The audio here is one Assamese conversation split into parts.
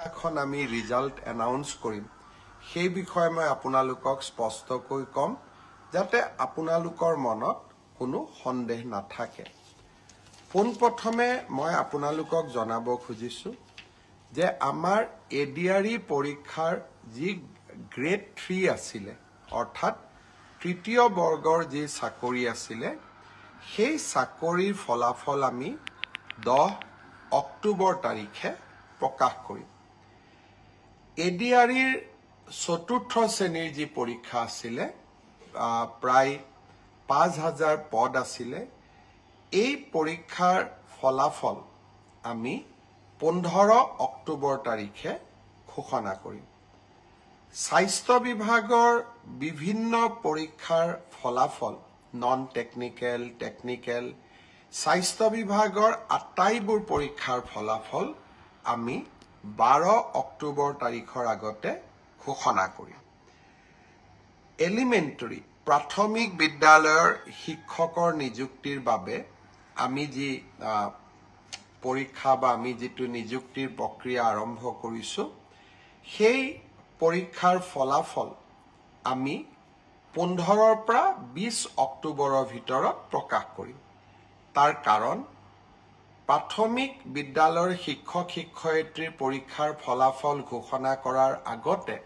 এখন আমি ৰিজাল্ট এনাউন্স কৰিম সেই বিষয়ে মই আপোনালোকক স্পষ্টকৈ কম যাতে আপোনালোকৰ মনত কোনো সন্দেহ নাথাকে। পোনপ্ৰথমে মই আপোনালোকক জনাব খুজিছো যে আমাৰ এডিআৰই পৰীক্ষাৰ যি গ্ৰেড 3 আছিলে অৰ্থাৎ তৃতীয় বৰ্গৰ যি চাকৰি আছিলে সেই চাকৰিৰ ফলাফল আমি 10 অক্টোবৰ তাৰিখে প্ৰকাশ কৰিম। এডিআৰইৰ চতুৰ্থ শ্ৰেণীৰ যি পৰীক্ষা আছিলে প্ৰায় 5000 পদ আছিলে এই পৰীক্ষাৰ ফলাফল আমি 15 অক্টোবৰ তাৰিখে ঘোষণা কৰিম। স্বাস্থ্য বিভাগৰ বিভিন্ন পৰীক্ষাৰ ফলাফল নন টেকনিক্যাল টেকনিক্যাল স্বাস্থ্য বিভাগৰ আটাইবোৰ পৰীক্ষাৰ ফলাফল আমি 12 অক্টোবৰ তাৰিখৰ আগতে ঘোষণা কৰিম। এলিমেন্টাৰী প্ৰাথমিক বিদ্যালয়ৰ শিক্ষকৰ নিযুক্তিৰ বাবে আমি যি পৰীক্ষা বা আমি যেটো নিযুক্তিৰ প্ৰক্ৰিয়া আৰম্ভ কৰিছো সেই পৰীক্ষাৰ ফলাফল আমি 15 পৰা 20 অক্টোবৰৰ ভিতৰত প্ৰকাশ কৰিম। তাৰ কাৰণ প্ৰাথমিক বিদ্যালয়ৰ শিক্ষক শিক্ষয়িত্ৰীৰ পৰীক্ষাৰ ফলাফল ঘোষণা কৰাৰ আগতে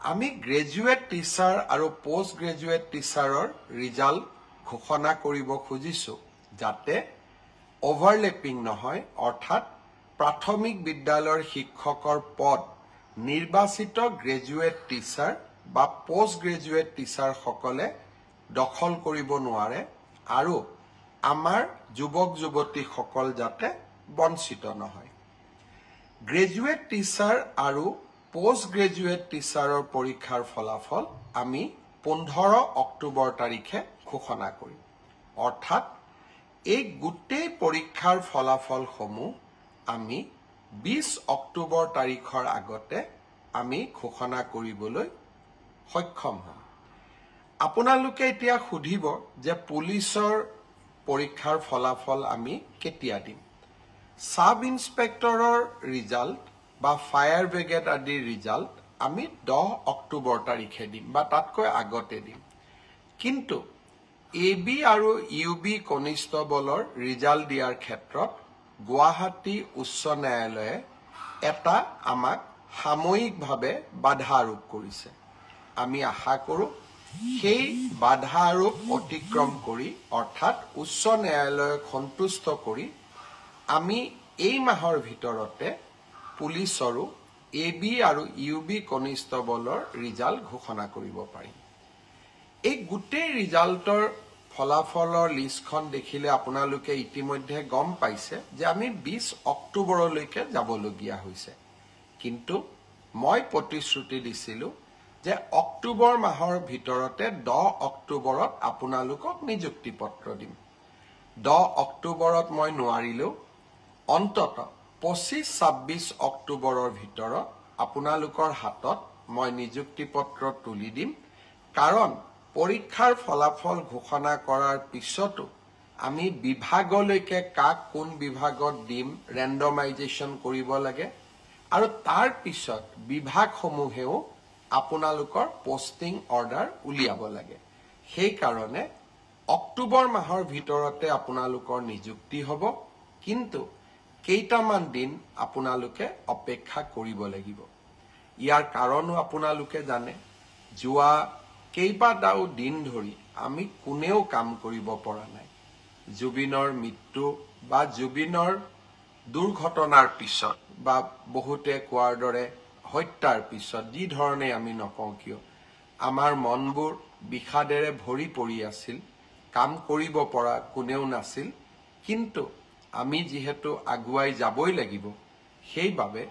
আমি গ্ৰেজুৱেট টিচাৰ আৰু পোষ্ট গ্ৰেজুৱেট টিচাৰৰ ৰিজাল্ট ঘোষণা কৰিব খুজিছো যাতে ওভাৰলেপিং নহয় অৰ্থাৎ প্ৰাথমিক বিদ্যালয়ৰ শিক্ষকৰ পদ নিৰ্বাচিত গ্ৰেজুৱেট টিচাৰ বা পোষ্ট গ্ৰেজুৱেট টিচাৰ সকলে দখল কৰিব নোৱাৰে আৰু আমাৰ যুৱক যুৱতী সকল যাতে বঞ্চিত নহয়। গ্ৰেজুৱেট টিচাৰ আৰু পোষ্ট গ্ৰেজুৱেট টিচাৰৰ পৰীক্ষাৰ ফলাফল আমি 15 অক্টোবৰ তাৰিখে ঘোষণা কৰিম। অৰ্থাৎ এই গোটেই পৰীক্ষাৰ ফলাফলসমূহ আমি 20 অক্টোবৰ তাৰিখৰ আগতে আমি ঘোষণা কৰিবলৈ সক্ষম হ'ম। আপোনালোকে এতিয়া সুধিব যে পুলিচৰ পৰীক্ষাৰ ফলাফল আমি কেতিয়া দিম। সাব ইন্সপেক্টৰৰ ৰিজাল্ট বা ফায়াৰ ব্ৰিগেড আদিৰ ৰিজাল্ট আমি 10 অক্টোবৰ তাৰিখে দিম বা তাতকৈ আগতে দিম। কিন্তু এবি আৰু ইউবি কনিষ্টবলৰ ৰিজাল্ট দিয়াৰ ক্ষেত্ৰত গুৱাহাটী উচ্চ ন্যায়ালয়ে এটা আমাক সাময়িকভাৱে বাধা আৰোপ কৰিছে। আমি আশা কৰো সেই বাধা আৰোপ অতিক্ৰম কৰি অৰ্থাৎ উচ্চ ন্যায়ালয়ক সন্তুষ্ট কৰি আমি এই মাহৰ ভিতৰতে পুলিচৰো এবি আৰু ইউবি কনিষ্টবলৰ ৰিজাল্ট ঘোষণা কৰিব পাৰিম। এই গোটেই ৰিজাল্টৰ ফলাফলৰ লিষ্টখন দেখিলে আপোনালোকে ইতিমধ্যে গম পাইছে যে আমি 20 অক্টোবৰলৈকে যাবলগীয়া হৈছে। কিন্তু মই প্ৰতিশ্ৰুতি দিছিলো যে অক্টোবৰ মাহৰ ভিতৰতে 10 অক্টোবৰত আপোনালোকক নিযুক্তি পত্ৰ দিম। 10 অক্টোবৰত মই নোৱাৰিলেও অন্তত 25-26 অক্টোবৰৰ ভিতৰত আপোনালোকৰ হাতত মই নিযুক্তি পত্ৰ তুলি দিম। কাৰণ পৰীক্ষাৰ ফলাফল ঘোষণা কৰাৰ পিছতো আমি বিভাগলৈকে কাক কোন বিভাগত দিম ৰেণ্ডমাইজেশ্যন কৰিব লাগে আৰু তাৰ পিছত বিভাগসমূহেও আপোনালোকৰ পোষ্টিং অৰ্ডাৰ উলিয়াব লাগে। সেই কাৰণে অক্টোবৰ মাহৰ ভিতৰতে আপোনালোকৰ নিযুক্তি হ'ব। কিন্তু কেইটামান দিন আপোনালোকে অপেক্ষা কৰিব লাগিব। ইয়াৰ কাৰণো আপোনালোকে জানে যোৱা কেইবাটাও দিন ধৰি আমি কোনেও কাম কৰিব পৰা নাই। জুবিনৰ মৃত্যু বা জুবিনৰ দুৰ্ঘটনাৰ পিছত বা বহুতে কোৱাৰ দৰে হত্যাৰ পিছত যি ধৰণে আমি নকওঁ কিয় আমাৰ মনবোৰ বিষাদেৰে ভৰি পৰি আছিল। কাম কৰিব পৰা কোনেও নাছিল। কিন্তু আমি যিহেতু আগুৱাই যাবই লাগিব সেইবাবে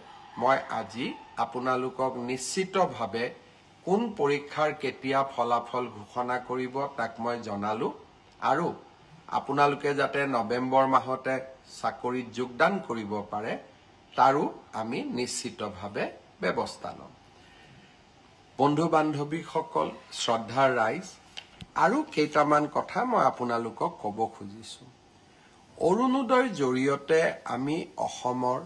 মই আজি আপোনালোকক নিশ্চিতভাৱে কোন পৰীক্ষাৰ কেতিয়া ফলাফল ঘোষণা কৰিব তাক মই জনালো আৰু আপোনালোকে যাতে নৱেম্বৰ মাহতে চাকৰিত যোগদান কৰিব পাৰে তাৰো আমি নিশ্চিতভাৱে ব্যৱস্থা লম। বন্ধু বান্ধৱীসকল, শ্ৰদ্ধাৰ ৰাইজ, আৰু কেইটামান কথা মই আপোনালোকক ক'ব খুজিছো। অৰুণোদয়ৰ জৰিয়তে আমি অসমৰ